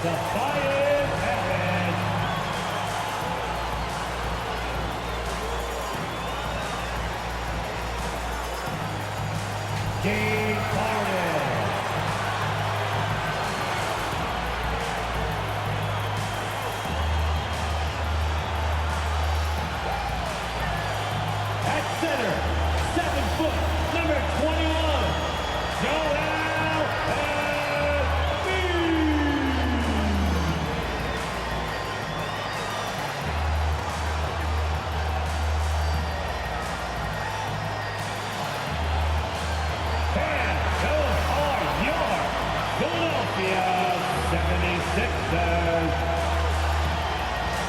Defiant Heaven. Game started. At center, 7 foot, number 21, Joel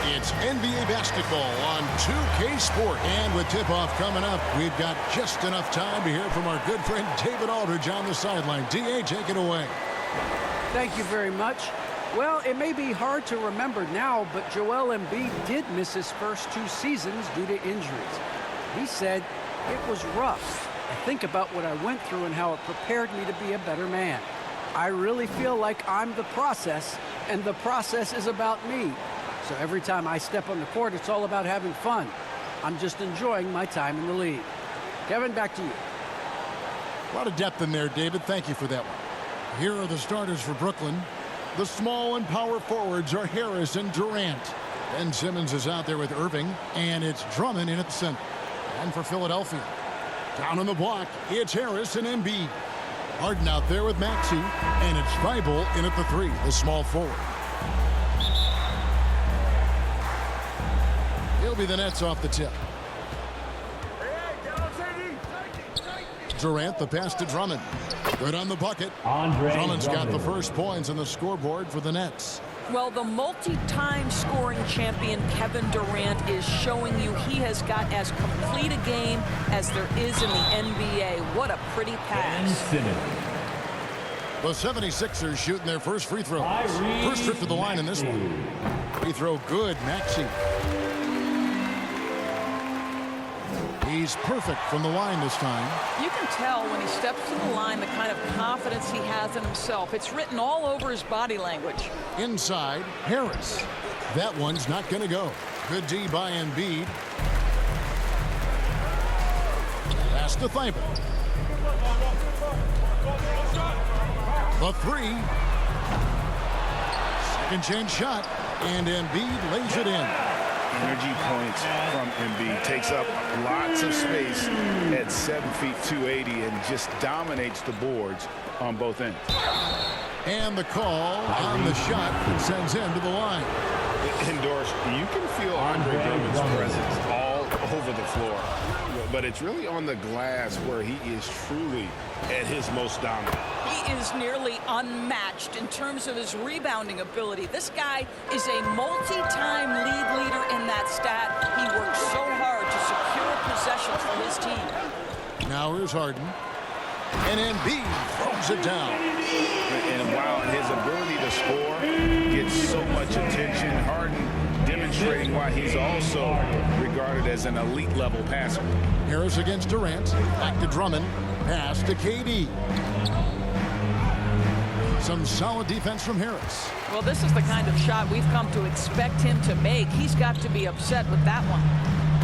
It's NBA basketball on 2K Sport. And with tip-off coming up, we've got just enough time to hear from our good friend David Aldridge on the sideline. D.A., take it away. Thank you very much. Well, it may be hard to remember now, but Joel Embiid did miss his first 2 seasons due to injuries. He said, "It was rough. I think about what I went through and how it prepared me to be a better man. I really feel like I'm the process, and the process is about me. So every time I step on the court, it's all about having fun. I'm just enjoying my time in the league." Kevin, back to you. A lot of depth in there, David. Thank you for that one. Here are the starters for Brooklyn. The small and power forwards are Harris and Durant. Ben Simmons is out there with Irving, and it's Drummond in at the center. And for Philadelphia, down on the block, it's Harris and Embiid. Harden out there with Maxey, and it's Thibault in at the 3, the small forward. He'll be the Nets off the tip. Durant, the pass to Drummond. Good on the bucket. Drummond's got the first points on the scoreboard for the Nets. Well, the multi-time scoring champion Kevin Durant is showing you he has got as complete a game as there is in the NBA. What a pretty pass. The 76ers shooting their first free throw. First trip to the line in this one. Free throw good, Maxey. He's perfect from the line this time. You can tell when he steps to the line the kind of confidence he has in himself. It's written all over his body language. Inside, Harris. That one's not going to go. Good D by Embiid. Pass to Thibault. The 3. Second chance shot, and Embiid lays it in. Energy points from Embiid. Takes up lots of space at 7 feet 280 and just dominates the boards on both ends. And the call on the shot that sends him to the line. Indoors, you can feel Andre Drummond's presence all over the floor. But it's really on the glass where he is truly at his most dominant. He is nearly unmatched in terms of his rebounding ability. This guy is a multi-time lead leader in that stat. He works so hard to secure possessions for his team. Now here's Harden. And Embiid throws it down. And while his ability to score gets so much attention, Harden demonstrating why he's also regarded as an elite level passer. Harris against Durant. Back to Drummond. Pass to KD. Some solid defense from Harris. Well, this is the kind of shot we've come to expect him to make. He's got to be upset with that one.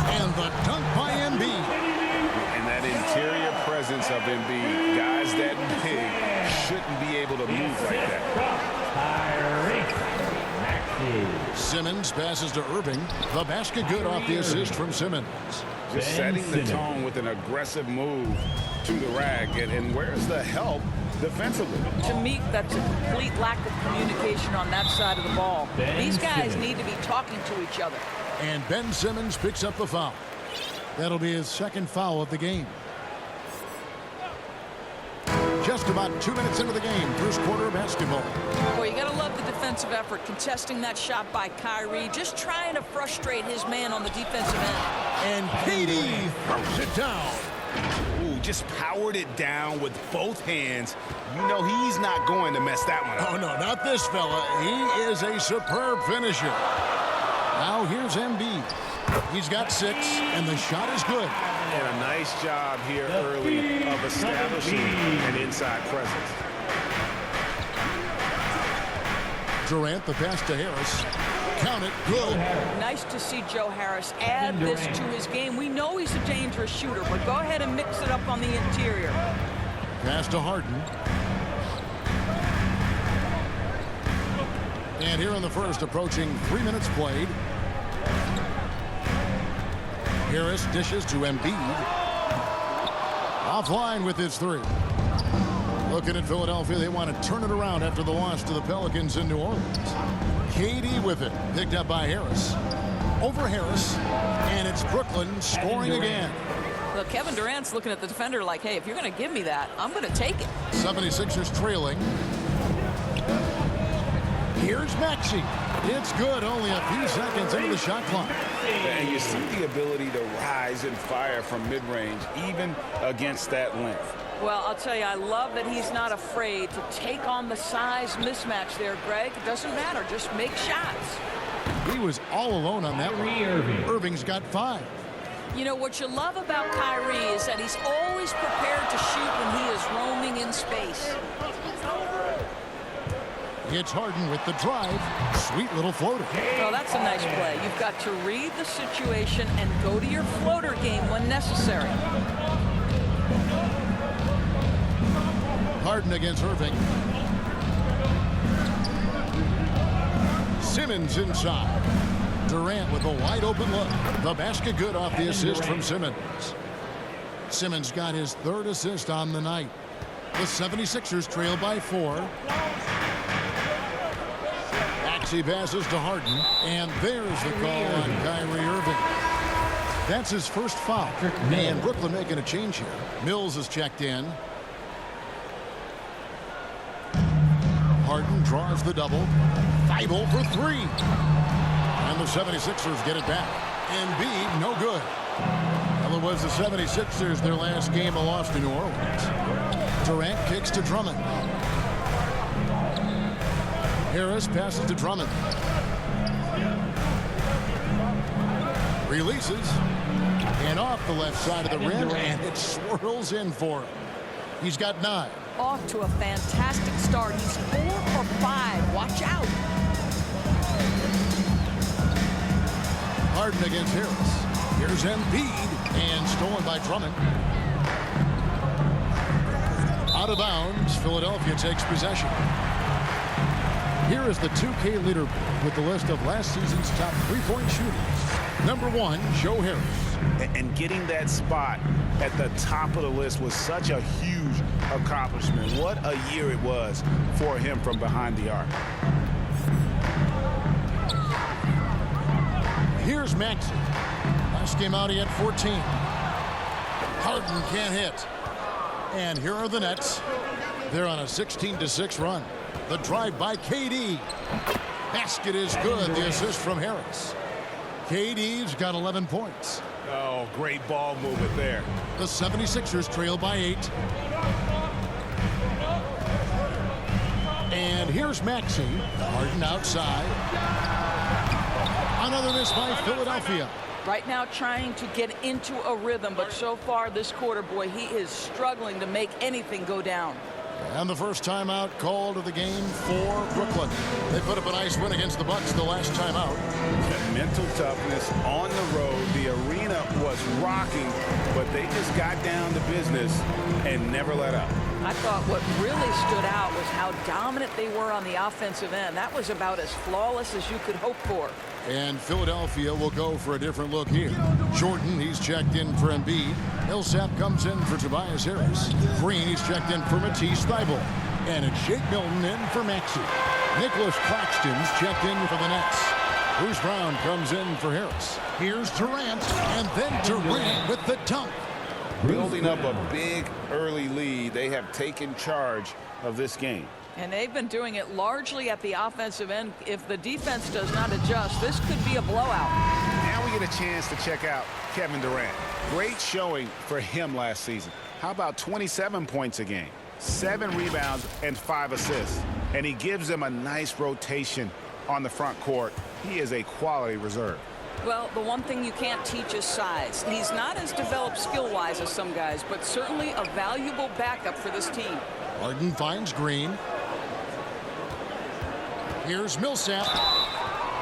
And the dunk by Embiid. And that interior presence of Embiid, guys that big shouldn't be able to move like that. Simmons passes to Irving. The basket good off the assist from Simmons. Just setting the tone with an aggressive move to the rack. And where's the help defensively? To me, that's a complete lack of communication on that side of the ball. These guys need to be talking to each other. And Ben Simmons picks up the foul. That'll be his second foul of the game. Just about 2 minutes into the game, first quarter of basketball. Boy, you gotta love the defensive effort, contesting that shot by Kyrie, just trying to frustrate his man on the defensive end. And KD throws it down. Ooh, just powered it down with both hands. You know he's not going to mess that one up. Oh, no, not this fella. He is a superb finisher. Now here's Embiid. He's got 6, and the shot is good. And a nice job here early of establishing an inside presence. Durant, the pass to Harris. Count it. Good. Nice to see Joe Harris add this to his game. We know he's a dangerous shooter, but go ahead and mix it up on the interior. Pass to Harden. And here in the first, approaching 3 minutes played. Harris dishes to Embiid. Offline with his three. Looking at Philadelphia, they want to turn it around after the loss to the Pelicans in New Orleans. KD with it, picked up by Harris. Over Harris, and it's Brooklyn scoring again. Look, Kevin Durant's looking at the defender like, hey, if you're going to give me that, I'm going to take it. 76ers trailing. Here's Maxey. It's good, only a few seconds into the shot clock. And you see the ability to rise and fire from mid-range, even against that length. Well, I'll tell you, I love that he's not afraid to take on the size mismatch there, Greg. It doesn't matter. Just make shots. He was all alone on that one. Irving's got 5. You know, what you love about Kyrie is that he's always prepared to shoot when he is roaming in space. It's Harden with the drive. Sweet little floater. Well, that's a nice play. You've got to read the situation and go to your floater game when necessary. Harden against Irving. Simmons inside. Durant with a wide open look. The basket good off the assist from Simmons. Simmons got his 3rd assist on the night. The 76ers trail by 4. Maxey passes to Harden, and there's the call on Kyrie Irving. That's his first foul. And Brooklyn making a change here. Mills is checked in. Harden draws the double. Thibault for 3. And the 76ers get it back. Embiid, no good. Well, it was the 76ers, their last game, a loss to New Orleans. Durant kicks to Drummond. Harris passes to Drummond. Releases. And off the left side of the rim, and it swirls in for him. He's got 9. Off to a fantastic start. He's 4 for 5. Watch out. Harden against Harris. Here's Embiid, and stolen by Drummond. Out of bounds, Philadelphia takes possession. Here is the 2K leaderboard with the list of last season's top three-point shooters. Number 1, Joe Harris. And getting that spot at the top of the list was such a huge accomplishment. What a year it was for him from behind the arc. Here's Maxey. Last game out, he had 14. Harden can't hit. And here are the Nets. They're on a 16-6 run. The drive by KD. Basket is good. The assist from Harris. KD's got 11 points. Oh, great ball movement there. The 76ers trail by 8. And here's Maxey. Harden outside. Another miss by Philadelphia. Right now trying to get into a rhythm, but so far this quarter, boy, he is struggling to make anything go down. And the first timeout called of the game for Brooklyn. They put up a nice win against the Bucks the last time out. Mental toughness on the road. The arena was rocking, but they just got down to business and never let up. I thought what really stood out was how dominant they were on the offensive end. That was about as flawless as you could hope for. And Philadelphia will go for a different look here. Jordan, he's checked in for Embiid. Millsap comes in for Tobias Harris. Green, he's checked in for Matisse Thybulle. And it's Shake Milton in for Maxey. Nicholas Claxton's checked in for the Nets. Bruce Brown comes in for Harris. Here's Durant, and then Durant with the dunk. Building up a big early lead, they have taken charge of this game. And they've been doing it largely at the offensive end. If the defense does not adjust, this could be a blowout. Now we get a chance to check out Kevin Durant. Great showing for him last season. How about 27 points a game, 7 rebounds, and 5 assists? And he gives them a nice rotation on the front court. He is a quality reserve. Well, the one thing you can't teach is size. He's not as developed skill-wise as some guys, but certainly a valuable backup for this team. Harden finds Green. Here's Millsap.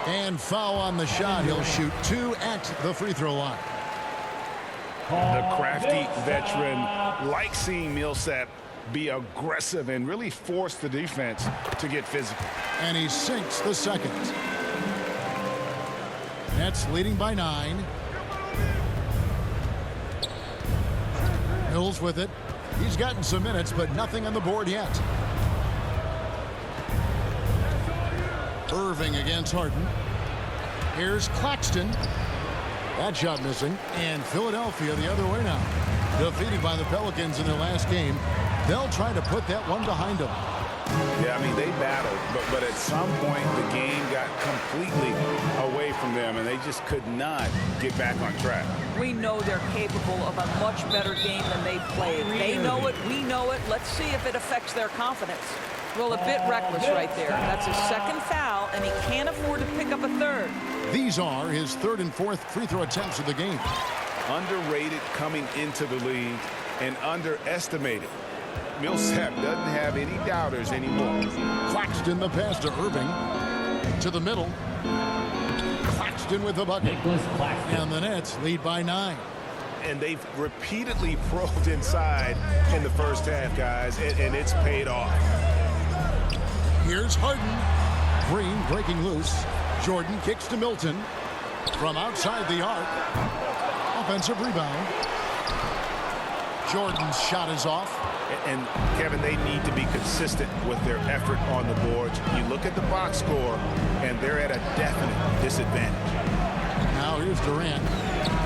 And foul on the shot. He'll shoot 2 at the free throw line. The crafty veteran likes seeing Millsap be aggressive and really force the defense to get physical. And he sinks the second. Nets leading by 9. Mills with it. He's gotten some minutes, but nothing on the board yet. Irving against Harden. Here's Claxton. That shot missing. And Philadelphia the other way now. Defeated by the Pelicans in their last game. They'll try to put that one behind them. Yeah, I mean, they battled, but at some point the game got completely away from them, and they just could not get back on track. We know they're capable of a much better game than they've played. They know it, we know it. Let's see if it affects their confidence. Well, a bit reckless right there. That's his second foul, and he can't afford to pick up a third. These are his 3rd and 4th free throw attempts of the game. Underrated coming into the league and underestimated. Millsap doesn't have any doubters anymore. Claxton the pass to Irving. To the middle. Claxton with the bucket. And the Nets lead by 9. And they've repeatedly probed inside in the first half, guys, and it's paid off. Here's Harden. Green breaking loose. Jordan kicks to Milton. From outside the arc. Offensive rebound. Jordan's shot is off. And Kevin, they need to be consistent with their effort on the boards. You look at the box score, and they're at a definite disadvantage. Now here's Durant.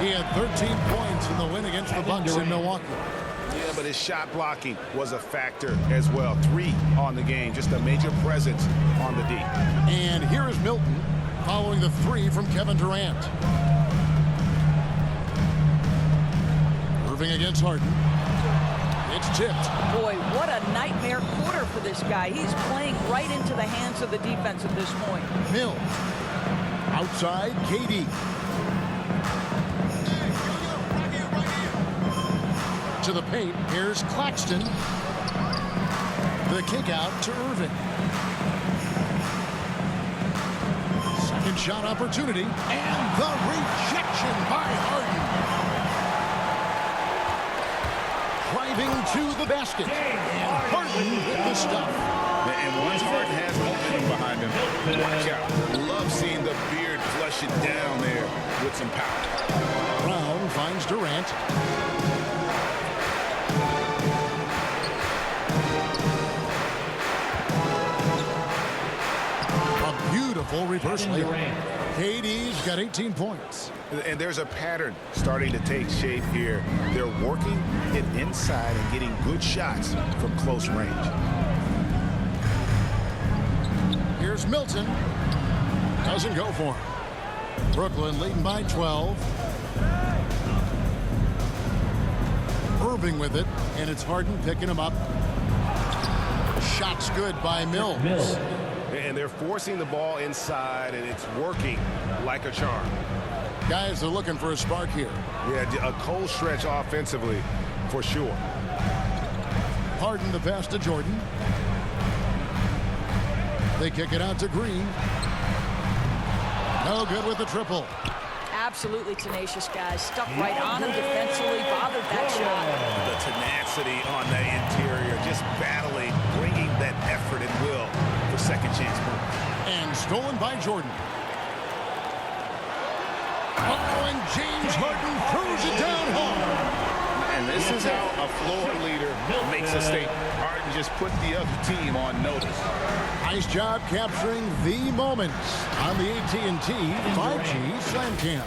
He had 13 points in the win against the Bucks in Milwaukee. Yeah, but his shot blocking was a factor as well. 3 on the game, just a major presence on the D. And here is Milton following the 3 from Kevin Durant. Irving against Harden. It's tipped. Boy, what a nightmare quarter for this guy. He's playing right into the hands of the defense at this point. Mill. Outside, KD. To the paint, here's Claxton. The kick out to Irving. Second shot opportunity. And the rejection by Harden. Driving to the basket. And Harden with the stuff. And once Harden has momentum behind him, watch out. Love seeing the beard flush it down there with some power. Brown finds Durant. A beautiful reverse layup. KD's got 18 points. And there's a pattern starting to take shape here. They're working it inside and getting good shots from close range. Here's Milton. Doesn't go for him. Brooklyn leading by 12. Irving with it, and it's Harden picking him up. Shot's good by Mills. And they're forcing the ball inside, and it's working like a charm. Guys, they're looking for a spark here. Yeah, a cold stretch offensively for sure. Harden the pass to Jordan. They kick it out to Green. No good with the triple. Absolutely tenacious, guys. Stuck right on him defensively, bothered that shot. The tenacity on the interior, just battling, bringing that effort and will for second chance points. And stolen by Jordan. Oh, and James Harden throws it down hard. And this is how a floor leader makes a statement. Harden just put the other team on notice. Nice job capturing the moments on the AT&T 5G Slam Cam.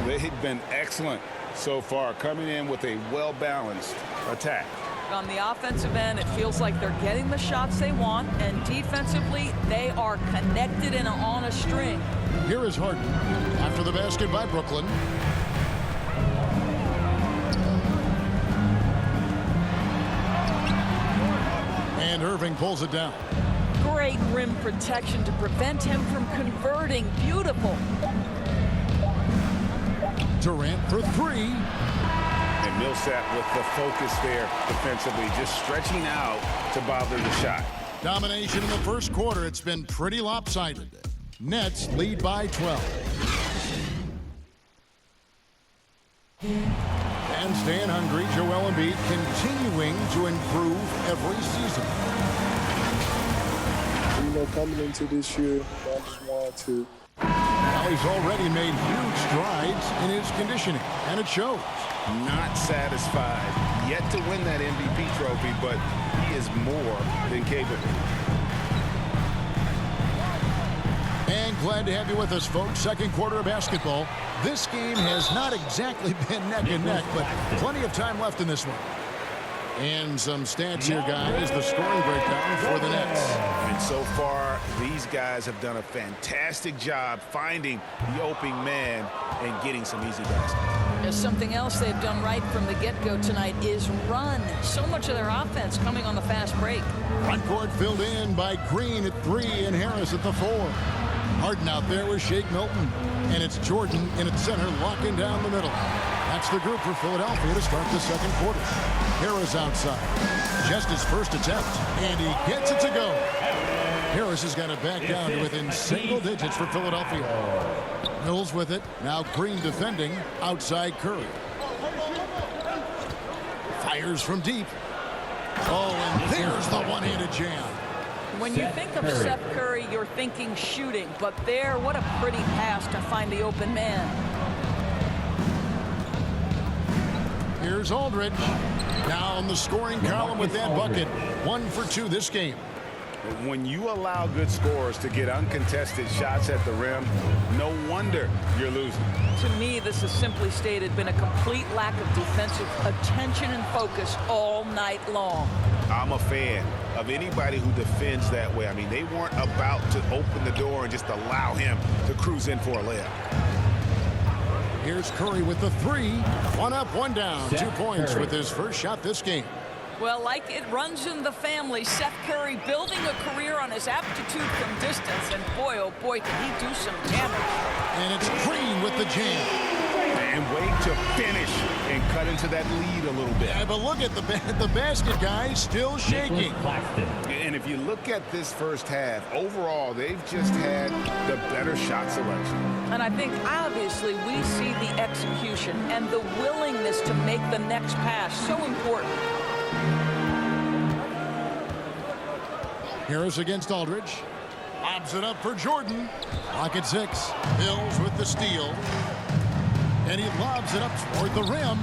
They've been excellent so far, coming in with a well-balanced attack. On the offensive end, it feels like they're getting the shots they want, and defensively, they are connected and on a string. Here is Harden after the basket by Brooklyn. And Irving pulls it down. Great rim protection to prevent him from converting. Beautiful. Durant for 3. And Millsap with the focus there defensively, just stretching out to bother the shot. Domination in the first quarter. It's been pretty lopsided. Nets lead by 12. And staying hungry, Joel Embiid continuing to improve every season. Coming into this year, I just wanted to. Now he's already made huge strides in his conditioning, and it shows. Not satisfied. Yet to win that MVP trophy, but he is more than capable. And glad to have you with us, folks. Second quarter of basketball. This game has not exactly been neck and neck, but plenty of time left in this one. And some stats here, guys. The scoring breakdown for the Nets. And so far, these guys have done a fantastic job finding the opening man and getting some easy baskets. There's something else they've done right from the get-go tonight is run. So much of their offense coming on the fast break. Front court filled in by Green at 3 and Harris at the 4. Harden out there with Shake Milton. And it's Jordan in at center, locking down the middle. That's the group for Philadelphia to start the second quarter. Harris outside. Just his first attempt. And he gets it to go. Harris has got it back down to within single digits for Philadelphia. Mills with it. Now Green defending. Outside Curry. Fires from deep. Oh, and there's the one-handed jam. When you think of Seth Curry, you're thinking shooting. But there, what a pretty pass to find the open man. Here's Aldridge. Now in the scoring column with that bucket. 1 for 2 this game. When you allow good scorers to get uncontested shots at the rim, no wonder you're losing. To me, this has simply stated been a complete lack of defensive attention and focus all night long. I'm a fan of anybody who defends that way. I mean, they weren't about to open the door and just allow him to cruise in for a layup. Here's Curry with the 3. 1 up, 1 down. 2 points with his first shot this game. Well, like it runs in the family, Seth Curry building a career on his aptitude from distance. And boy, oh boy, can he do some damage. And it's Green with the jam. And wait to finish and cut into that lead a little bit. Yeah, but look at the basket, guys, still shaking. And if you look at this first half, overall, they've just had the better shot selection. And I think, obviously, we see the execution and the willingness to make the next pass so important. Harris against Aldridge. Lobs it up for Jordan. Clock at 6. Mills with the steal. And he lobs it up toward the rim.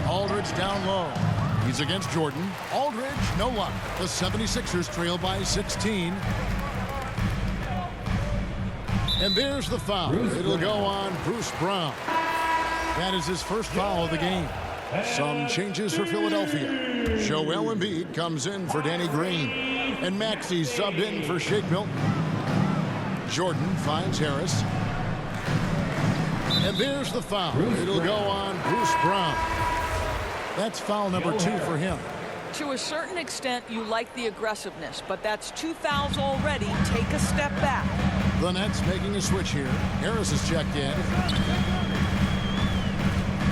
Aldridge down low. He's against Jordan. Aldridge, no luck. The 76ers trail by 16. And there's the foul. It'll go on Bruce Brown. That is his first foul of the game. Some changes for Philadelphia. Joel Embiid comes in for Danny Green. And Maxey subbed in for Shake Milton. Jordan finds Harris. And there's the foul. It'll go on Bruce Brown. That's foul number 2 for him. To a certain extent, you like the aggressiveness, but that's 2 fouls already. Take a step back. The Nets making a switch here. Harris is checked in.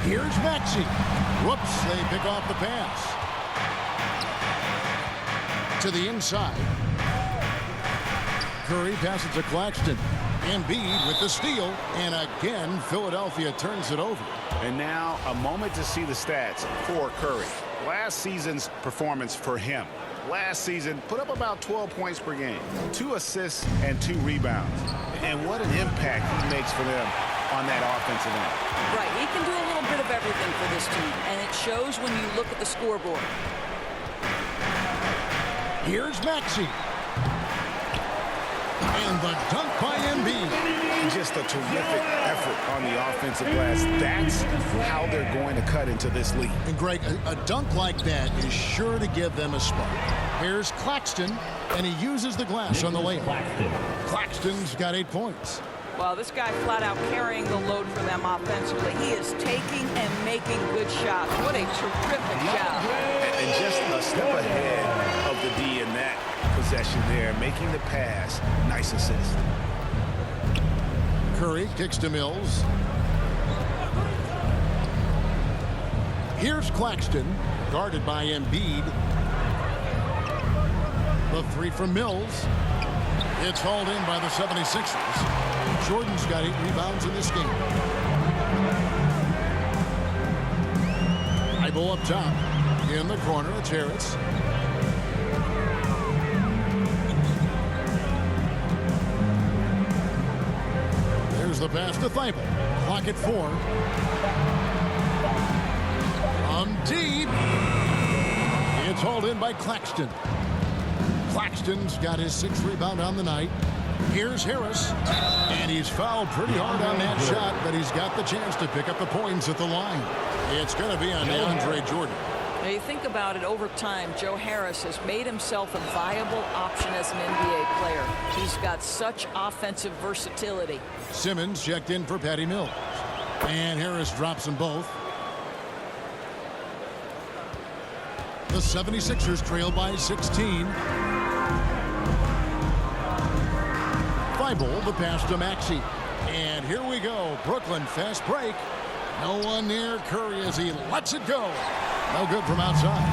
Here's Maxey. Whoops, they pick off the pass. To the inside. Curry passes to Claxton. Embiid with the steal. And again, Philadelphia turns it over. And now a moment to see the stats for Curry. Last season's performance for him. Last season, put up about 12 points per game. 2 assists and 2 rebounds. And what an impact he makes for them on that offensive end. Right, he can do a little bit of everything for this team, and it shows when you look at the scoreboard. Here's Maxey. And the dunk by Embiid. Just a terrific effort on the offensive glass. That's how they're going to cut into this league. And Greg, a dunk like that is sure to give them a spark. Here's Claxton, and he uses the glass on the layup. Claxton's got 8 points. Well, this guy flat out carrying the load for them offensively. He is taking and making good shots. What a terrific job. And just a step ahead of the D in that possession there, making the pass. Nice assist. Curry kicks to Mills. Here's Claxton. Guarded by Embiid. The three from Mills. It's hauled in by the 76ers. Jordan's got 8 rebounds in this game. Ibo up top. In the corner, it's Harris. There's the pass to Thibault. Clock at 4. From deep. It's hauled in by Claxton. Claxton's got his 6th rebound on the night. Here's Harris. And he's fouled pretty hard on that shot, but he's got the chance to pick up the points at the line. It's going to be on DeAndre Jordan. Now you think about it, over time, Joe Harris has made himself a viable option as an NBA player. He's got such offensive versatility. Simmons checked in for Patty Mills. And Harris drops them both. The 76ers trail by 16. Thibault, the pass to Maxey. And here we go. Brooklyn, fast break. No one near Curry as he lets it go. No good from outside.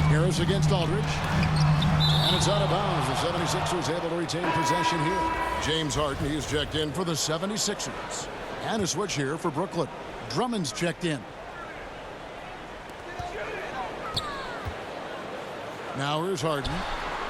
Harris against Aldridge. And it's out of bounds. The 76ers able to retain possession here. James Harden, he's checked in for the 76ers. And a switch here for Brooklyn. Drummond's checked in. Now here's Harden.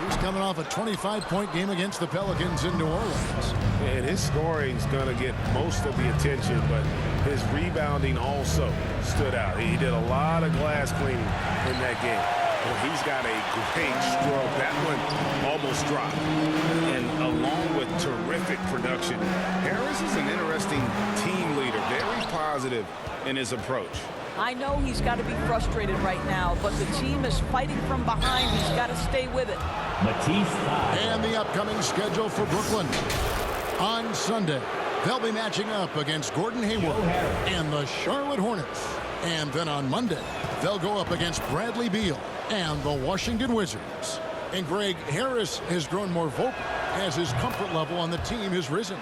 He's coming off a 25-point game against the Pelicans in New Orleans. And his scoring's going to get most of the attention, but his rebounding also stood out. He did a lot of glass cleaning in that game. Well, he's got a great stroke. That one almost dropped. And along with terrific production, Harris is an interesting team leader, very positive in his approach. I know he's got to be frustrated right now, but the team is fighting from behind. He's got to stay with it. And the upcoming schedule for Brooklyn. On Sunday, they'll be matching up against Gordon Hayward and the Charlotte Hornets. And then on Monday, they'll go up against Bradley Beal and the Washington Wizards. And Greg, Harris has grown more vocal as his comfort level on the team has risen.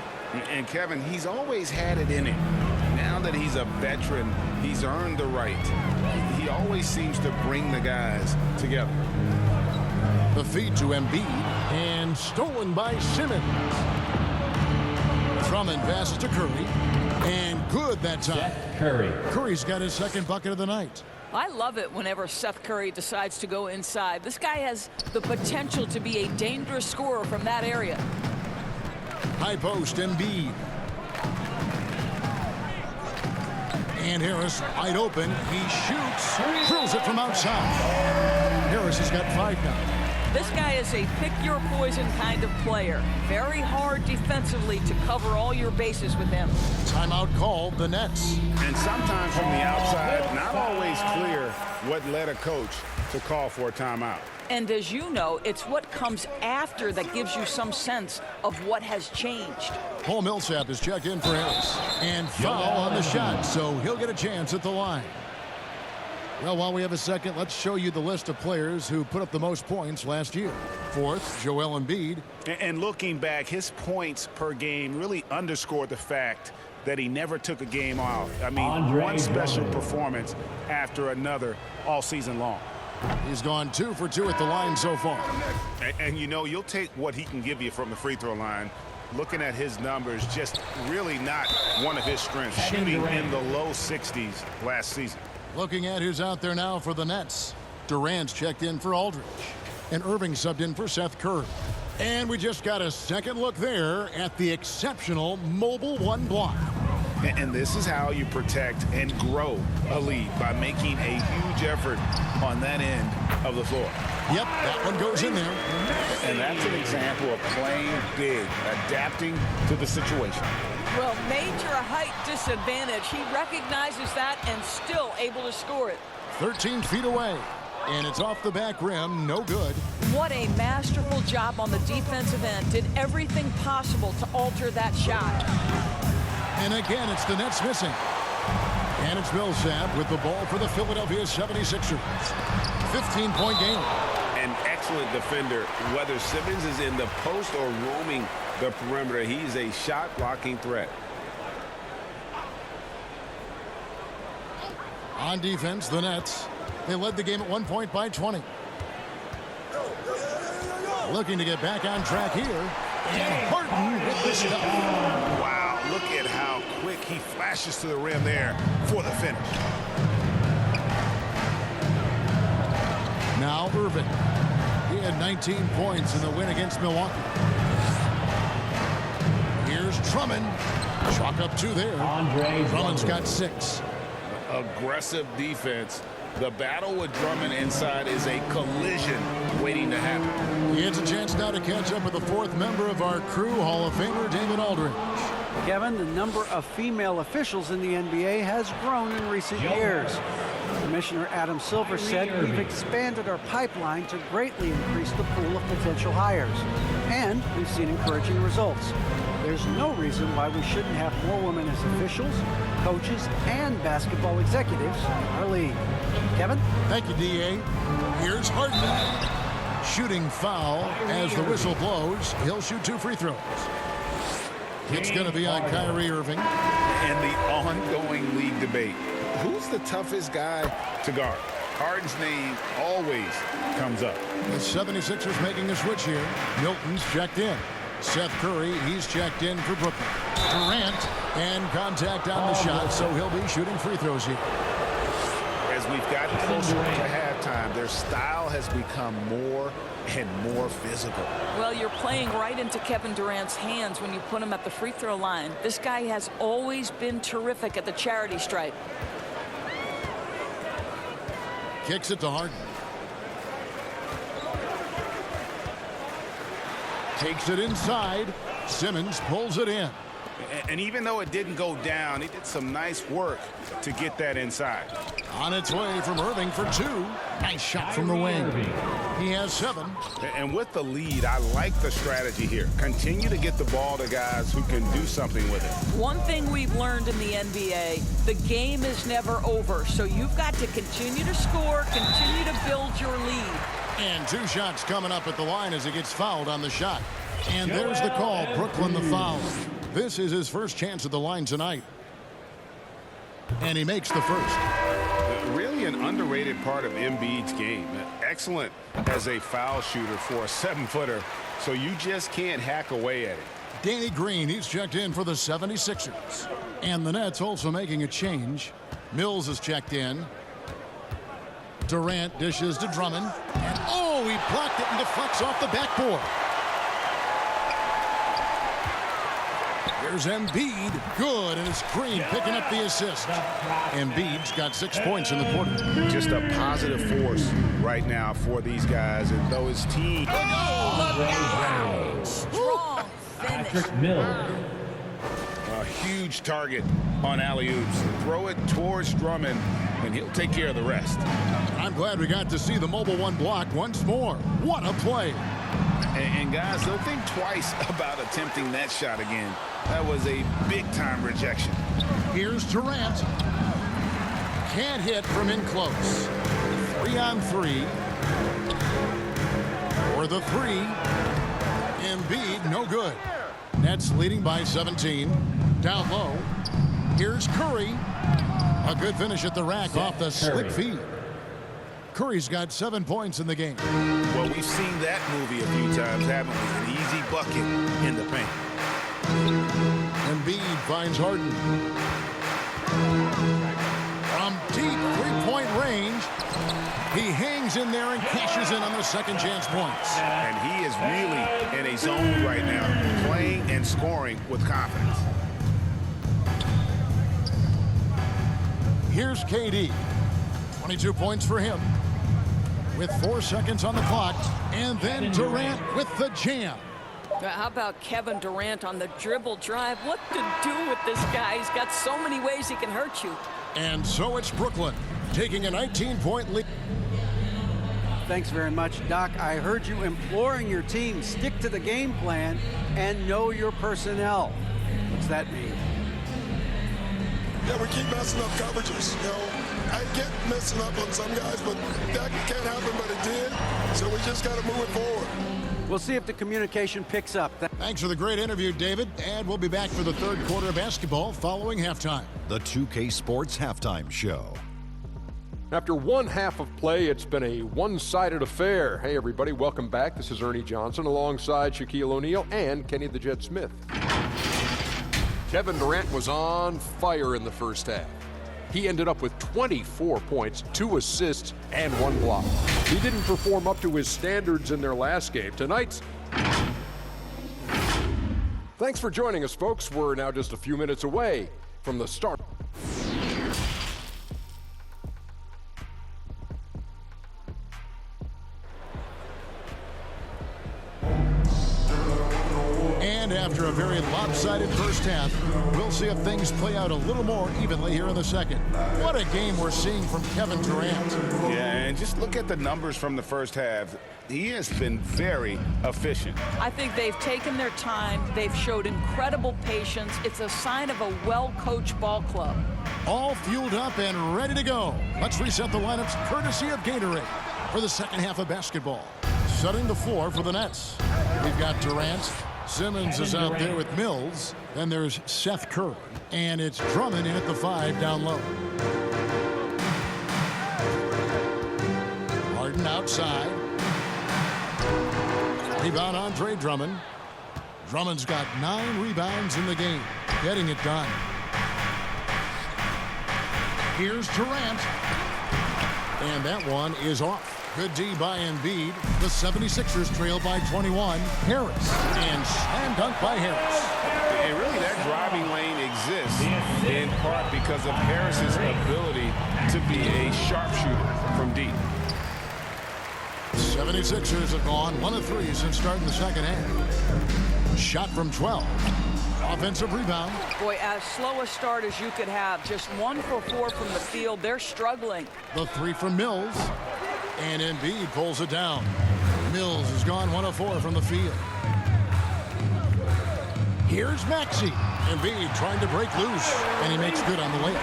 And Kevin, he's always had it in him. Now that he's a veteran, he's earned the right. He always seems to bring the guys together. The feed to Embiid and stolen by Simmons. Drummond passes to Curry and good that time. Curry's got his 2nd bucket of the night. I love it whenever Seth Curry decides to go inside. This guy has the potential to be a dangerous scorer from that area. High post, Embiid. And Harris wide open. He shoots. Throws it from outside. Harris has got 5 now. This guy is a pick-your-poison kind of player. Very hard defensively to cover all your bases with him. Timeout called, the Nets. And sometimes from the outside, not always clear what led a coach to call for a timeout. And as you know, it's what comes after that gives you some sense of what has changed. Paul Millsap is checked in for Harris. And foul on the shot, so he'll get a chance at the line. Well, while we have a second, let's show you the list of players who put up the most points last year. 4th, Joel Embiid. And looking back, his points per game really underscored the fact that he never took a game off. I mean, one special performance after another all season long. He's gone 2 for 2 at the line so far. And you know, you'll take what he can give you from the free throw line. Looking at his numbers, just really not one of his strengths. Shooting in the low 60s last season. Looking at who's out there now for the Nets. Durant's checked in for Aldridge. And Irving subbed in for Seth Curry. And we just got a second look there at the exceptional Mobile One block. And this is how you protect and grow a lead, by making a huge effort on that end of the floor. Yep, that one goes in there. And that's an example of playing big, adapting to the situation. Well, major height disadvantage. He recognizes that and still able to score it. 13 feet away. And it's off the back rim, no good. What a masterful job on the defensive end. Did everything possible to alter that shot. And again, it's the Nets missing. And it's Millsap with the ball for the Philadelphia 76ers. 15-point game. An excellent defender, whether Simmons is in the post or roaming the perimeter. He's a shot-blocking threat. On defense, the Nets. They led the game at 1 point by 20. Looking to get back on track here. And Harden with the stuff. Wow, look at how quick he flashes to the rim there for the finish. Now Irving. He had 19 points in the win against Milwaukee. Here's Drummond. Chalk up 2 there. Drummond's got 6. Aggressive defense. The battle with Drummond inside is a collision waiting to happen. He has a chance now to catch up with the 4th member of our crew, Hall of Famer David Aldridge. Kevin, the number of female officials in the NBA has grown in recent years. Commissioner Adam Silver said we've expanded our pipeline to greatly increase the pool of potential hires. And we've seen encouraging results. There's no reason why we shouldn't have more women as officials, coaches, and basketball executives in our league. Kevin? Thank you, D.A. Here's Harden. Shooting foul as the whistle blows. He'll shoot 2 free throws. It's going to be on Kyrie Irving. And the ongoing league debate. Who's the toughest guy to guard? Harden's name always comes up. The 76ers making a switch here. Milton's checked in. Seth Curry, he's checked in for Brooklyn. Durant, and contact on the shot, so he'll be shooting free throws here. As we've gotten closer to halftime, their style has become more and more physical. Well, you're playing right into Kevin Durant's hands when you put him at the free throw line. This guy has always been terrific at the charity stripe. Kicks it to Harden. Takes it inside. Simmons pulls it in. And even though it didn't go down, he did some nice work to get that inside. On its way from Irving for 2. Nice shot from the wing. He has 7. And with the lead, I like the strategy here. Continue to get the ball to guys who can do something with it. One thing we've learned in the NBA, the game is never over. So you've got to continue to score, continue to build your lead. And 2 shots coming up at the line as he gets fouled on the shot. And there's the call. Brooklyn the foul. This is his first chance at the line tonight. And he makes the first. Really an underrated part of Embiid's game. Excellent as a foul shooter for a 7-footer, so you just can't hack away at it. Danny Green, he's checked in for the 76ers. And the Nets also making a change. Mills is checked in. Durant dishes to Drummond. And oh, he blocked it and deflects off the backboard. Here's Embiid. Good, and it's Green picking up the assist. Embiid's got 6 points in the quarter. Just a positive force right now for these guys, and though his team... Strong finish. Patrick Mills. A huge target on alley-oops. Throw it towards Drummond, and he'll take care of the rest. I'm glad we got to see the mobile 1 block once more. What a play. And guys, they'll think twice about attempting that shot again. That was a big-time rejection. Here's Durant. Can't hit from in close. 3-on-3. For the 3. Embiid, no good. Nets leading by 17. Down low. Here's Curry. A good finish at the rack off the slick feed. Curry's got 7 points in the game. Well, we've seen that movie a few times, haven't we? An easy bucket in the paint. Embiid finds Harden. From deep 3-point range, he hangs in there and cashes in on the second chance points. And he is really in a zone right now, playing and scoring with confidence. Here's KD. 22 points for him. With 4 seconds on the clock. And then Durant with the jam. How about Kevin Durant on the dribble drive? What to do with this guy? He's got so many ways he can hurt you. And so it's Brooklyn taking a 19-point lead. Thanks very much, Doc. I heard you imploring your team, stick to the game plan and know your personnel. What's that mean? Yeah, we keep messing up coverages. You know, I get messing up on some guys, but that can't happen, but it did. So we just got to move it forward. We'll see if the communication picks up. Thanks for the great interview, David. And we'll be back for the third quarter of basketball following halftime. The 2K Sports Halftime Show. After one half of play, it's been a one-sided affair. Hey, everybody, welcome back. This is Ernie Johnson alongside Shaquille O'Neal and Kenny the Jet Smith. Kevin Durant was on fire in the first half. He ended up with 24 points, 2 assists, and 1 block. He didn't perform up to his standards in their last game. Tonight's... Thanks for joining us, folks. We're now just a few minutes away from the start. And after a very lopsided first half, we'll see if things play out a little more evenly here in the second. What a game we're seeing from Kevin Durant. Yeah, and just look at the numbers from the first half. He has been very efficient. I think they've taken their time. They've showed incredible patience. It's a sign of a well-coached ball club. All fueled up and ready to go. Let's reset the lineups courtesy of Gatorade for the second half of basketball. Setting the floor for the Nets. We've got Durant. Simmons is out there with Mills. Then there's Seth Curry. And it's Drummond in at the 5 down low. Harden outside. Rebound Andre Drummond. Drummond's got 9 rebounds in the game. Getting it done. Here's Durant. And that one is off. Good D by Embiid. The 76ers trail by 21. Harris. And slam dunk by Harris. And really, that driving lane exists in part because of Harris's ability to be a sharpshooter from deep. 76ers have gone 1 of 3 since starting the second half. Shot from 12. Offensive rebound. Boy, as slow a start as you could have. Just 1 for 4 from the field. They're struggling. The 3 from Mills. And Embiid pulls it down. Mills has gone 1 of 4 from the field. Here's Maxey. Embiid trying to break loose. And he makes good on the layup.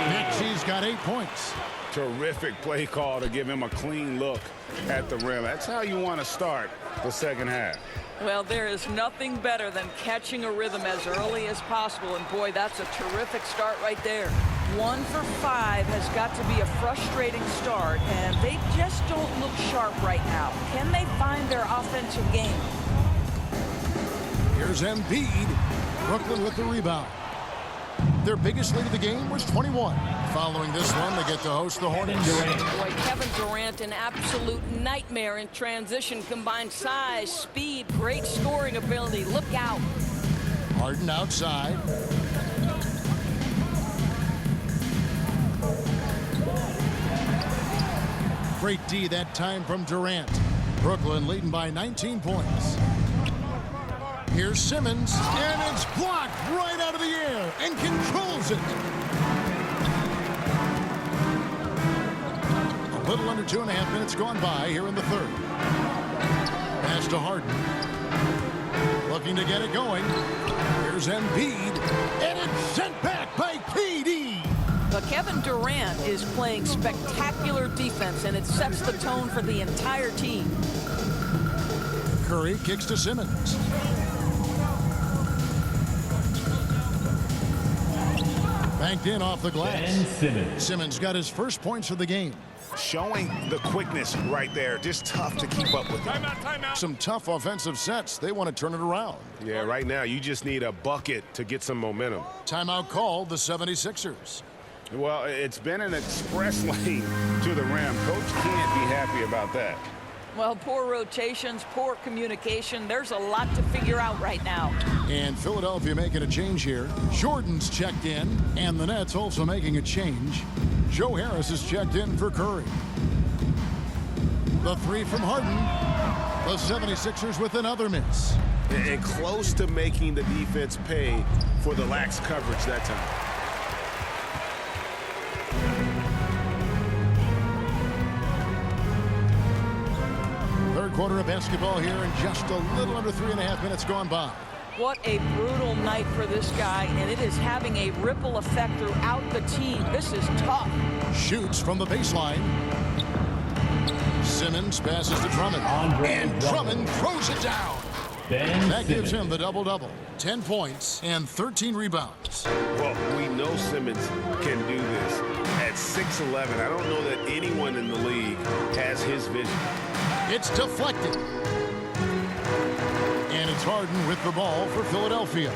Maxey's got 8 points. Terrific play call to give him a clean look at the rim. That's how you want to start the second half. Well, there is nothing better than catching a rhythm as early as possible. And boy, that's a terrific start right there. 1 for 5 has got to be a frustrating start, and they just don't look sharp right now. Can they find their offensive game? Here's Embiid. Brooklyn with the rebound. Their biggest lead of the game was 21. Following this one, they get to host the Hornets. Boy, Kevin Durant, an absolute nightmare in transition. Combined size, speed, great scoring ability. Look out. Harden outside. Great D that time from Durant. Brooklyn leading by 19 points. Here's Simmons, and it's blocked right out of the air and controls it. A little under 2.5 minutes gone by here in the third. Pass to Harden. Looking to get it going. Here's Embiid, and it's sent back by KD. But Kevin Durant is playing spectacular defense, and it sets the tone for the entire team. Curry kicks to Simmons. Banked in off the glass. Simmons got his first points of the game. Showing the quickness right there. Just tough to keep up with. Timeout. Some tough offensive sets. They want to turn it around. Yeah, right now you just need a bucket to get some momentum. Timeout called the 76ers. Well, it's been an express lane to the rim. Coach can't be happy about that. Well, poor rotations, poor communication. There's a lot to figure out right now. And Philadelphia making a change here. Jordan's checked in, and the Nets also making a change. Joe Harris is checked in for Curry. The 3 from Harden. The 76ers with another miss. And close to making the defense pay for the lax coverage that time. Third quarter of basketball here, and just a little under 3.5 minutes gone by. What a brutal night for this guy, and it is having a ripple effect throughout the team. This is tough. Shoots from the baseline. Simmons passes to Drummond. And Drummond throws it down. That gives him the double-double. 10 points and 13 rebounds. Well, we know Simmons can do this at 6'11". I don't know that anyone in the league has his vision. It's deflected. And it's Harden with the ball for Philadelphia.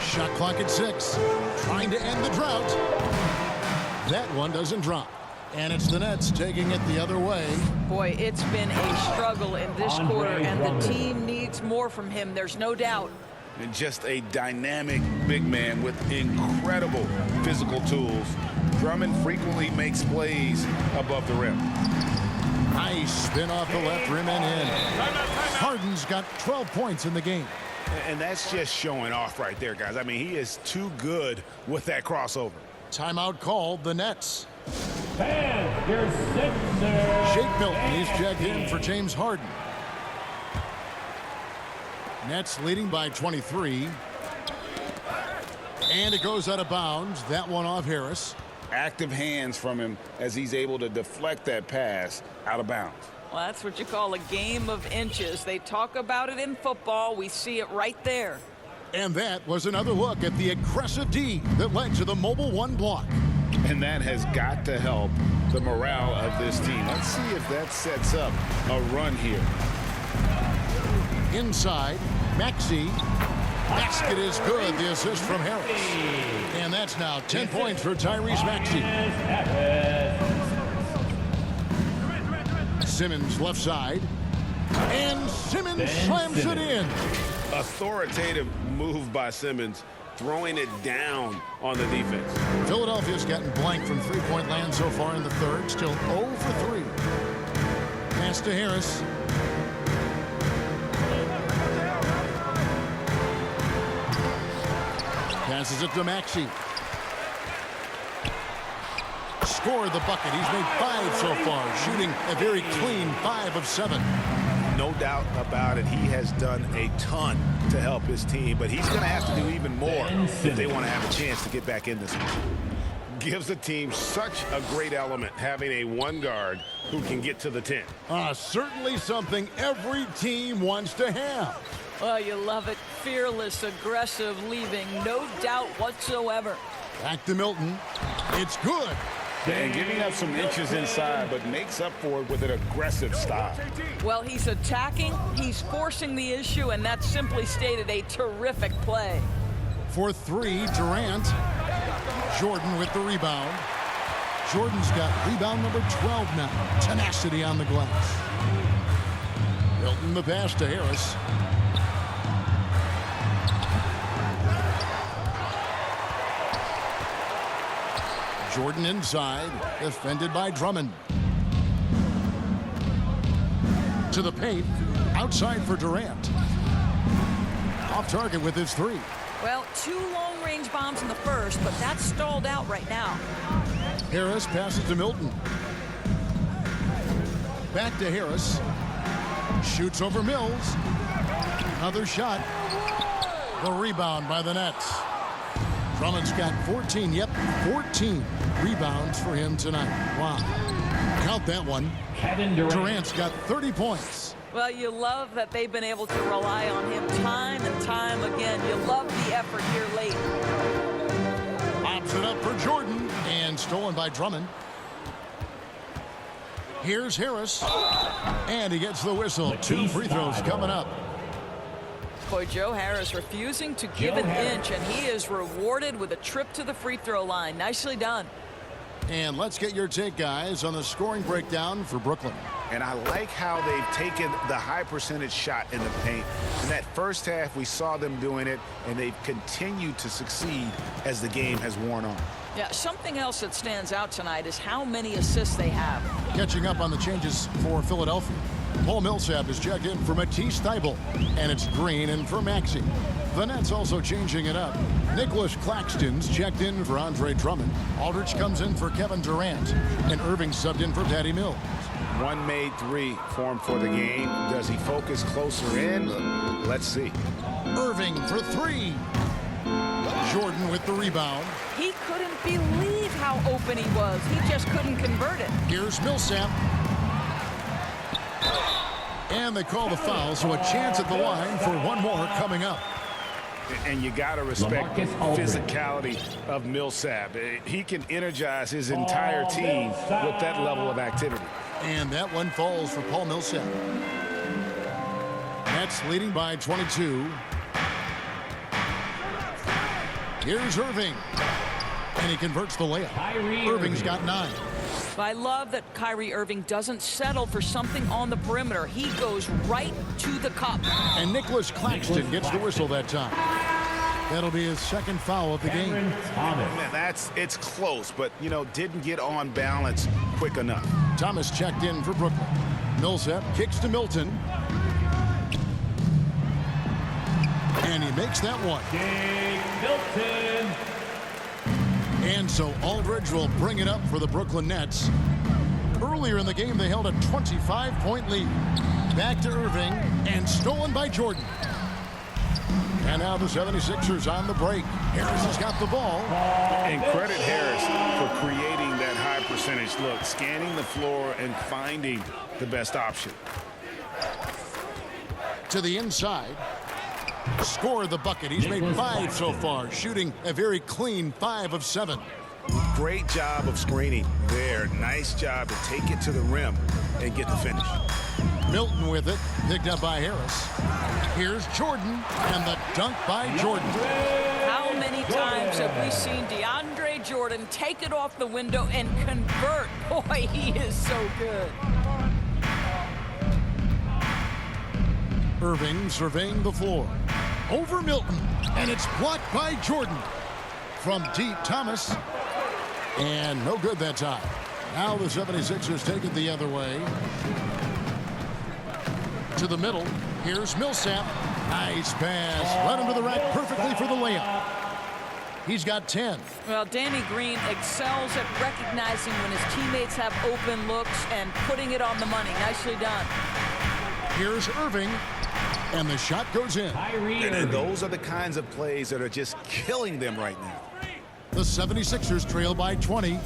Shot clock at 6. Trying to end the drought. That one doesn't drop. And it's the Nets taking it the other way. Boy, it's been a struggle in this quarter, and the team needs more from him. There's no doubt. And just a dynamic big man with incredible physical tools. Drummond frequently makes plays above the rim. Nice spin off the left rim and in. Harden's got 12 points in the game. And that's just showing off right there, guys. I mean, he is too good with that crossover. Timeout called, the Nets. And your center. Shake Milton is checked in for James Harden. Nets leading by 23. And it goes out of bounds. That one off Harris. Active hands from him as he's able to deflect that pass out of bounds. Well, that's what you call a game of inches. They talk about it in football. We see it right there. And that was another look at the aggressive D that led to the mobile one block. And that has got to help the morale of this team. Let's see if that sets up a run here. Inside, Maxey. Basket is good. The assist from Harris. And that's now 10 points for Tyrese Maxey. Simmons left side. And Simmons slams it in. Authoritative move by Simmons, throwing it down on the defense. Philadelphia's gotten blank from three-point land so far in the third. Still 0 for 3. Pass to Harris. Passes it to Maxey. Scored the bucket. He's made 5 so far, shooting a very clean 5 of 7. No doubt about it. He has done a ton to help his team, but he's going to have to do even more if they want to have a chance to get back in this one. Gives the team such a great element having a one guard who can get to the 10. Certainly something every team wants to have. Well, you love it. Fearless, aggressive, leaving. No doubt whatsoever. Back to Milton. It's good. And giving up some inches inside, but makes up for it with an aggressive style. Well, he's attacking, he's forcing the issue, and that's simply stated a terrific play. For 3, Durant. Jordan with the rebound. Jordan's got rebound number 12 now. Tenacity on the glass. Milton the pass to Harris. Jordan inside, defended by Drummond. To the paint, outside for Durant. Off target with his 3. Well, 2 long-range bombs in the first, but that's stalled out right now. Harris passes to Milton. Back to Harris. Shoots over Mills. Another shot. The rebound by the Nets. Drummond's got 14. Yep, 14 rebounds for him tonight. Wow. Count that one. Durant's got 30 points. Well, you love that they've been able to rely on him time and time again. You love the effort here late. Pops it up for Jordan and stolen by Drummond. Here's Harris. And he gets the whistle. 2 free throws coming up. Boy, Joe Harris refusing to give an inch, and he is rewarded with a trip to the free throw line. Nicely done. And let's get your take, guys, on the scoring breakdown for Brooklyn. And I like how they've taken the high percentage shot in the paint. In that first half, we saw them doing it, and they've continued to succeed as the game has worn on. Yeah, something else that stands out tonight is how many assists they have. Catching up on the changes for Philadelphia. Paul Millsap is checked in for Matisse Thybulle, and it's Green in for Maxey. The Nets also changing it up. Nicholas Claxton's checked in for Andre Drummond. Aldridge comes in for Kevin Durant, and Irving subbed in for Patty Mills. One made 3 for him for the game. Does he focus closer in? Let's see. Irving for 3. Jordan with the rebound. He couldn't believe how open he was. He just couldn't convert it. Here's Millsap. And they call the foul, so a chance at the line for one more coming up. And you got to respect the LaMarcus Aldridge. physicality of Millsap. He can energize his entire team with that level of activity. And that one falls for Paul Millsap. Nets leading by 22. Here's Irving. And he converts the layup. Irving's got 9. I love that Kyrie Irving doesn't settle for something on the perimeter. He goes right to the cup. And Nicholas Claxton gets the whistle that time. That'll be his second foul of the game. Man, it's close, but, didn't get on balance quick enough. Thomas checked in for Brooklyn. Millsap kicks to Milton. And he makes that one. Milton. And so Aldridge will bring it up for the Brooklyn Nets. Earlier in the game, they held a 25-point lead. Back to Irving, and stolen by Jordan. And now the 76ers on the break. Harris has got the ball. And credit Harris for creating that high percentage look, scanning the floor and finding the best option. To the inside. Scored the bucket. He's made 5 so far, shooting a very clean 5 of 7. Great job of screening there. Nice job to take it to the rim and get the finish. Milton with it, picked up by Harris. Here's Jordan, and the dunk by Jordan. How many times have we seen DeAndre Jordan take it off the window and convert? Boy, he is so good. Irving surveying the floor. Over Milton, and it's blocked by Jordan. From deep, Thomas. And no good that time. Now the 76ers take it the other way. To the middle. Here's Millsap. Nice pass. Led him to the rack perfectly for the layup. He's got 10. Well, Danny Green excels at recognizing when his teammates have open looks and putting it on the money. Nicely done. Here's Irving. And the shot goes in. And those are the kinds of plays that are just killing them right now. The 76ers trail by 20.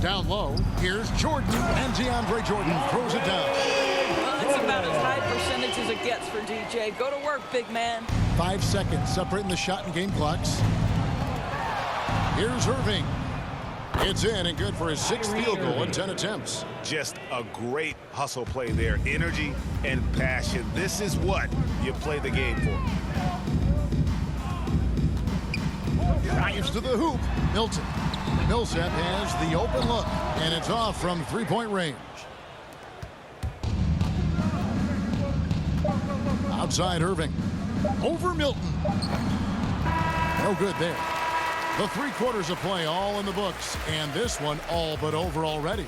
Down low. Here's Jordan. And DeAndre Jordan throws it down. Well, that's about as high percentage as it gets for DJ. Go to work, big man. 5 seconds separating the shot and game clocks. Here's Irving. It's in and good for his 6th field goal in 10 attempts. Just a great hustle play there. Energy and passion. This is what you play the game for. Drives to the hoop. Milton. Millsap has the open look, and it's off from 3-point range. Outside Irving. Over Milton. No good there. The 3 quarters of play all in the books, and this one all but over already.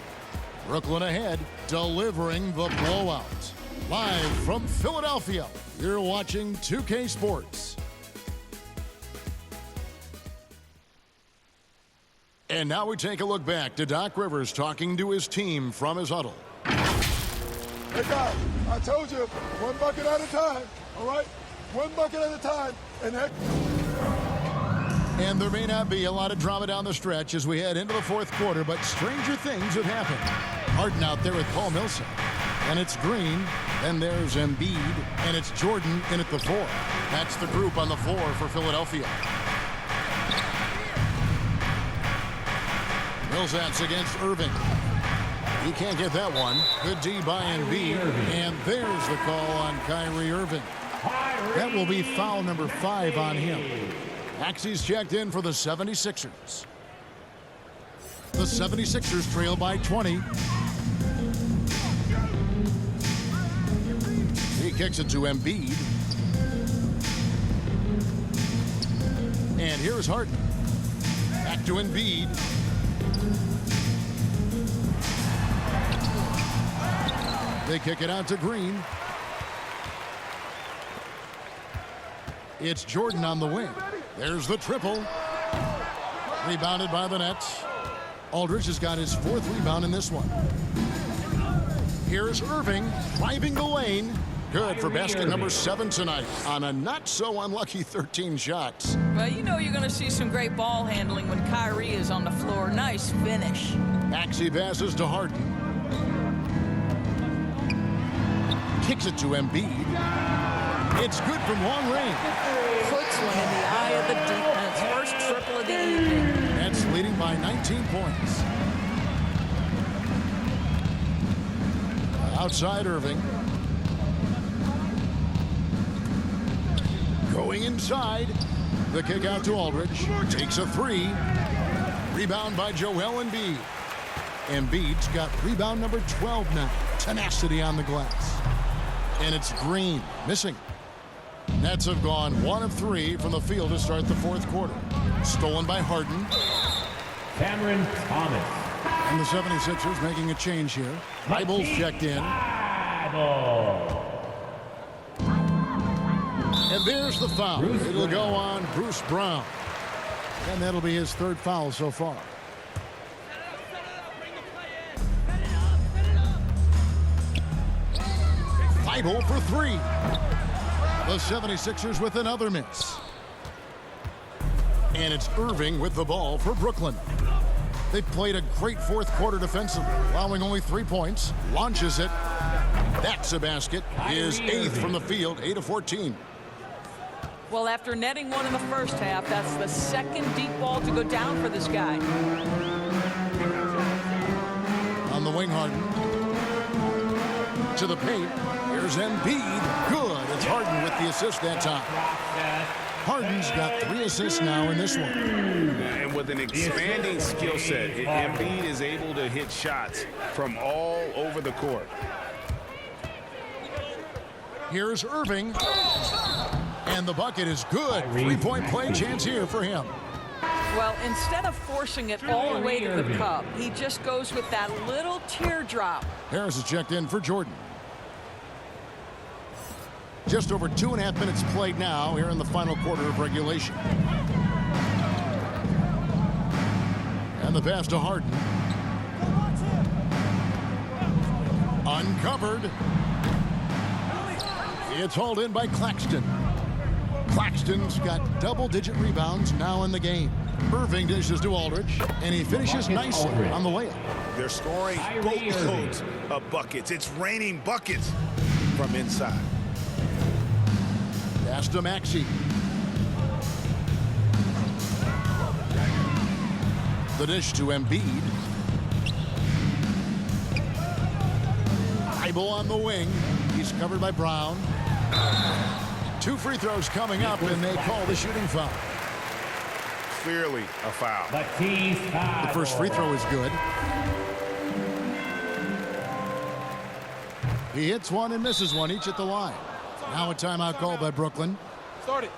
Brooklyn ahead, delivering the blowout. Live from Philadelphia, you're watching 2K Sports. And now we take a look back to Doc Rivers talking to his team from his huddle. Hey, guys, I told you, 1 bucket at a time, all right? 1 bucket at a time, and heck... And there may not be a lot of drama down the stretch as we head into the 4th quarter, but stranger things have happened. Harden out there with Paul Millsap. And it's Green. Then there's Embiid. And it's Jordan in at the 4. That's the group on the floor for Philadelphia. Millsap's against Irving. He can't get that one. Good D by Embiid. And there's the call on Kyrie Irving. That will be foul number 5 on him. Axie's checked in for the 76ers. The 76ers trail by 20. He kicks it to Embiid. And here's Harden. Back to Embiid. They kick it out to Green. It's Jordan on the wing. There's the triple. Rebounded by the Nets. Aldridge has got his 4th rebound in this one. Here's Irving driving the lane. Good for basket number 7 tonight on a not-so-unlucky 13 shots. Well, you know you're going to see some great ball handling when Kyrie is on the floor. Nice finish. Maxey passes to Harden. Kicks it to Embiid. It's good from long range. Puts one in the eye of the defense. First triple of the evening. Nets leading by 19 points. Outside Irving. Going inside. The kick out to Aldridge. Takes a three. Rebound by Joel Embiid. Embiid's got rebound number 12 now. Tenacity on the glass. And it's Green missing. Nets have gone 1 of 3 from the field to start the fourth quarter. Stolen by Harden. Cameron Thomas. And the 76ers making a change here. Bibles checked in. And there's the foul. It'll go on Bruce Brown. And that'll be his third foul so far. Bible for three. The 76ers with another miss. And it's Irving with the ball for Brooklyn. They played a great fourth quarter defensively, allowing only 3 points. Launches it. That's a basket. His 8th from the field, 8 of 14. Well, after netting one in the first half, that's the second deep ball to go down for this guy. On the wing, Harden. To the paint. Here's Embiid. Good. It's Harden with the assist that time. Harden's got 3 assists now in this one. And with an expanding skill set, Embiid is able to hit shots from all over the court. Here's Irving. And the bucket is good. 3-point play chance here for him. Well, instead of forcing it all the way to the cup, he just goes with that little teardrop. Harris is checked in for Jordan. Just over 2.5 minutes played now here in the final quarter of regulation. And the pass to Harden. Uncovered. It's hauled in by Claxton. Claxton's got double-digit rebounds now in the game. Irving dishes to Aldridge, and he finishes nicely on the layup. They're scoring boatloads of buckets. It's raining buckets from inside. Pass to Maxey. The dish to Embiid. Bible on the wing. He's covered by Brown. 2 free throws coming up, and they call the shooting foul. Clearly a foul. The first free throw is good. He hits one and misses one, each at the line. Now a timeout called by Brooklyn. Start it.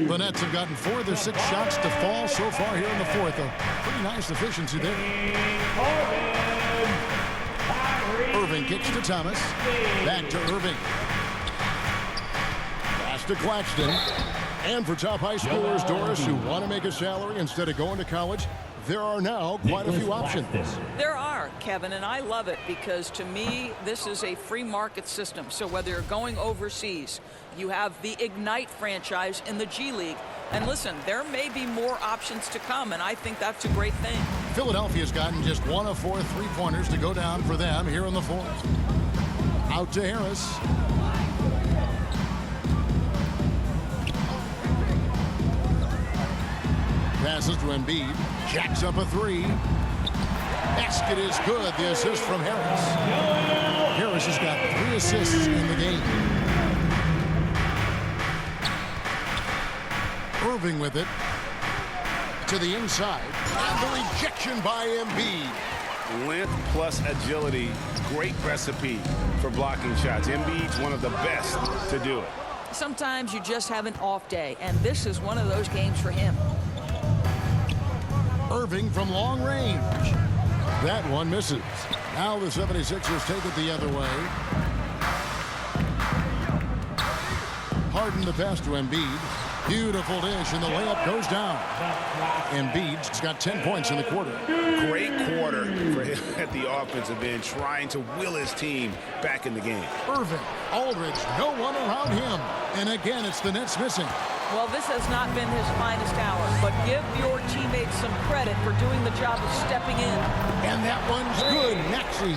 The Nets have gotten 4 of their 6 shots to fall so far here in the fourth. A pretty nice efficiency there. Irving kicks to Thomas. Back to Irving. Pass to Claxton. And for top high schoolers, Doris, who want to make a salary instead of going to college, there are now quite a few options. There are, Kevin, and I love it because to me, this is a free market system. So whether you're going overseas, you have the Ignite franchise in the G League. And listen, there may be more options to come, and I think that's a great thing. Philadelphia's gotten just 1 of 4 3-pointers to go down for them here in the fourth. Out to Harris. Passes to Embiid. Jacks up a 3. Basket is good. The assist from Harris. Harris has got 3 assists in the game. Irving with it. To the inside. And the rejection by Embiid. Length plus agility. Great recipe for blocking shots. Embiid's one of the best to do it. Sometimes you just have an off day, and this is one of those games for him. Irving from long range. That one misses. Now the 76ers take it the other way. Harden the pass to Embiid. Beautiful dish, and the layup goes down. Embiid's got 10 points in the quarter. Great quarter for him at the offensive end, trying to will his team back in the game. Irving, Aldridge, no one around him. And again, it's the Nets missing. Well, this has not been his finest hour, but give your teammates some credit for doing the job of stepping in. And that one's good. Maxey.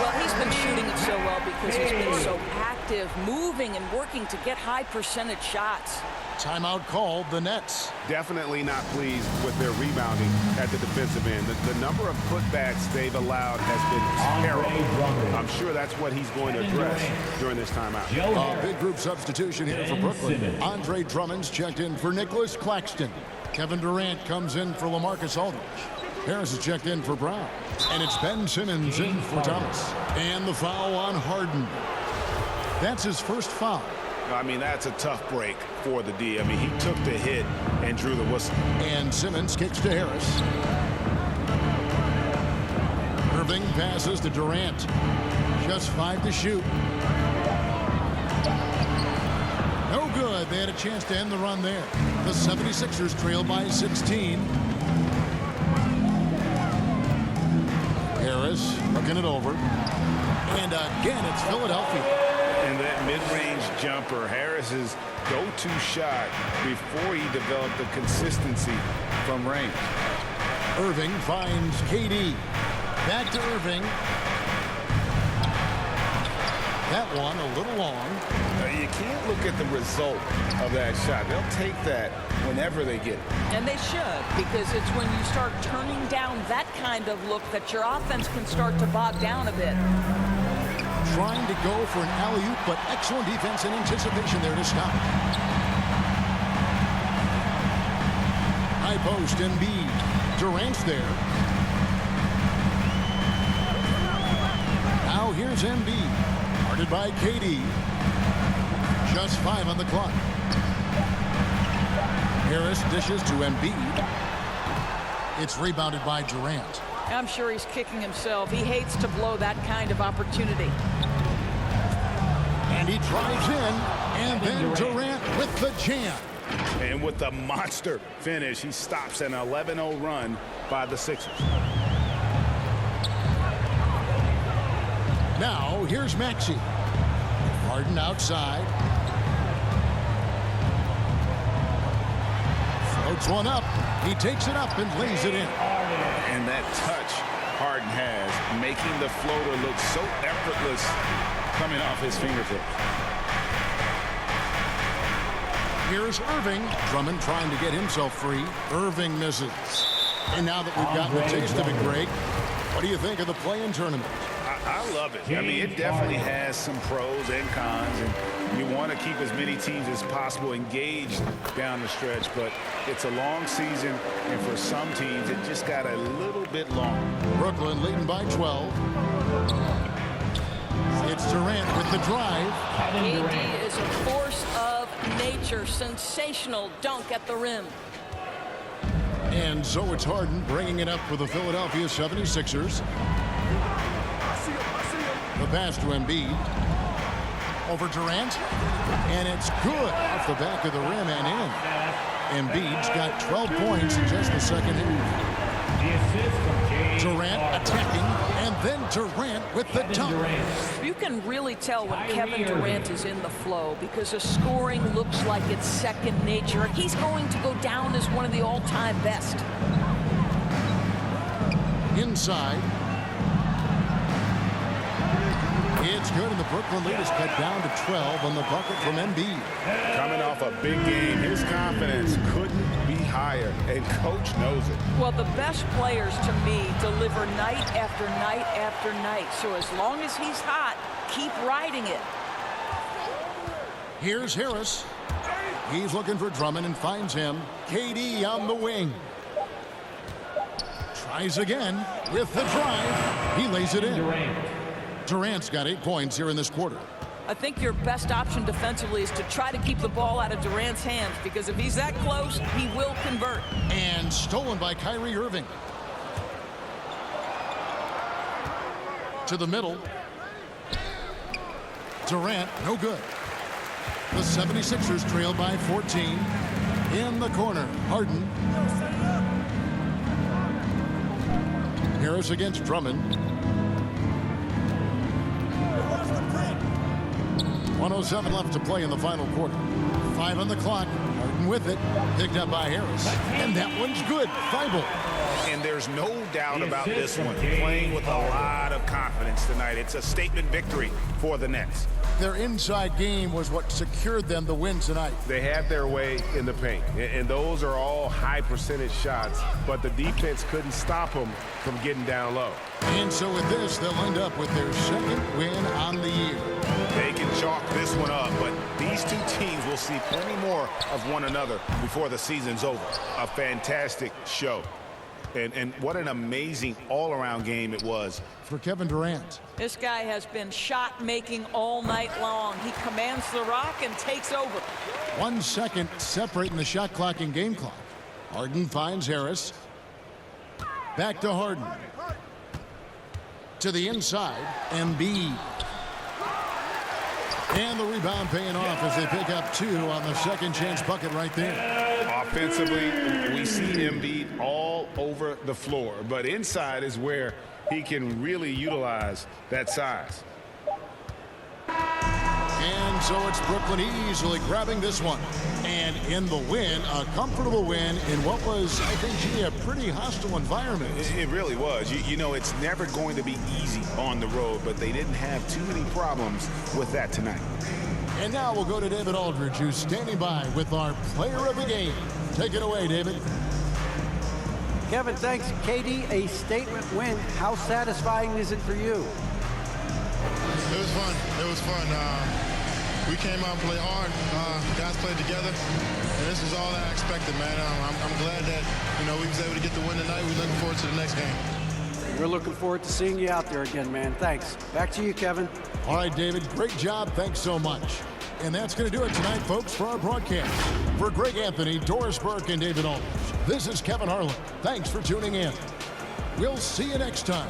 Well, he's been shooting it so well because he's been so active, moving and working to get high percentage shots. Timeout called, the Nets. Definitely not pleased with their rebounding at the defensive end. The number of putbacks they've allowed has been terrible. I'm sure that's what he's going to address during this timeout. A big group substitution here for Brooklyn. Andre Drummond's checked in for Nicholas Claxton. Kevin Durant comes in for LaMarcus Aldridge. Harris is checked in for Brown. And it's Ben Simmons in for Thomas. And the foul on Harden. That's his first foul. I mean, that's a tough break for the D. I mean, he took the hit and drew the whistle. And Simmons kicks to Harris. Irving passes to Durant. Just 5 to shoot. No good. They had a chance to end the run there. The 76ers trail by 16. Harris looking it over. And again, it's Philadelphia. And that mid-range jumper, Harris's go-to shot before he developed the consistency from range. Irving finds KD. Back to Irving. That one a little long. You can't look at the result of that shot. They'll take that whenever they get it. And they should, because it's when you start turning down that kind of look that your offense can start to bog down a bit. Trying to go for an alley-oop, but excellent defense and anticipation there to stop. High post, Embiid. Durant's there. Now here's Embiid. Guarded by KD. Just 5 on the clock. Harris dishes to Embiid. It's rebounded by Durant. I'm sure he's kicking himself. He hates to blow that kind of opportunity. And he drives in, and then Durant with the jam. And with the monster finish, he stops an 11-0 run by the Sixers. Now, here's Maxey. Harden outside. Floats one up. He takes it up and lays it in. And that touch Harden has, making the floater look so effortless coming off his fingertips. Here's Irving. Drummond trying to get himself free. Irving misses. And now that we've gotten a taste of it, Greg, what do you think of the play-in tournament? I love it. I mean, it definitely has some pros and cons, and you want to keep as many teams as possible engaged down the stretch, but it's a long season, and for some teams, it just got a little bit long. Brooklyn leading by 12. It's Durant with the drive. KD is a force of nature. Sensational dunk at the rim. And so it's Harden bringing it up for the Philadelphia 76ers. The pass to Embiid. Over Durant. And it's good off the back of the rim and in. Embiid's got 12 points in just the second half. Durant attacking, and then Durant with the dunk. You can really tell when Kevin Durant is in the flow because his scoring looks like it's second nature. He's going to go down as one of the all-time best. Inside. It's good, and the Brooklyn lead is cut down to 12 on the bucket from Embiid. Coming off a big game, his confidence couldn't be higher, and coach knows it. Well, the best players, to me, deliver night after night after night. So as long as he's hot, keep riding it. Here's Harris. He's looking for Drummond and finds him. KD on the wing. Tries again with the drive. He lays it in. Durant's got 8 points here in this quarter. I think your best option defensively is to try to keep the ball out of Durant's hands, because if he's that close, he will convert. And stolen by Kyrie Irving. To the middle. Durant, no good. The 76ers trail by 14. In the corner, Harden. Harris against Drummond. 1:07 left to play in the final quarter. 5 on the clock. Harden with it. Picked up by Harris. And that one's good. Thibault. And there's no doubt about this one. Playing with a lot of confidence tonight. It's a statement victory for the Nets. Their inside game was what secured them the win tonight. They had their way in the paint, and those are all high percentage shots, but the defense couldn't stop them from getting down low. And so with this, they'll end up with their second win on the year. They can chalk this one up, but these two teams will see plenty more of one another before the season's over. A fantastic show. And what an amazing all-around game it was for Kevin Durant. This guy has been shot-making all night long. He commands the rock and takes over. 1 second separating the shot clock and game clock. Harden finds Harris. Back to Harden. To the inside, Embiid. And the rebound paying off as they pick up 2 on the second chance bucket right there. Offensively, we see Embiid all over the floor, but inside is where he can really utilize that size. And so it's Brooklyn easily grabbing this one. And in the win, a comfortable win in what was, I think, gee, a pretty hostile environment. It really was. You know, it's never going to be easy on the road, but they didn't have too many problems with that tonight. And now we'll go to David Aldridge, who's standing by with our player of the game. Take it away, David. Kevin, thanks. KD, a statement win. How satisfying is it for you? It was fun. It was fun. We came out and played hard. Guys played together, and this is all I expected, man. I'm glad that we was able to get the win tonight. We're looking forward to the next game. We're looking forward to seeing you out there again, man. Thanks. Back to you, Kevin. All right, David. Great job. Thanks so much. And that's going to do it tonight, folks, for our broadcast. For Greg Anthony, Doris Burke, and David Aldridge, this is Kevin Harlan. Thanks for tuning in. We'll see you next time.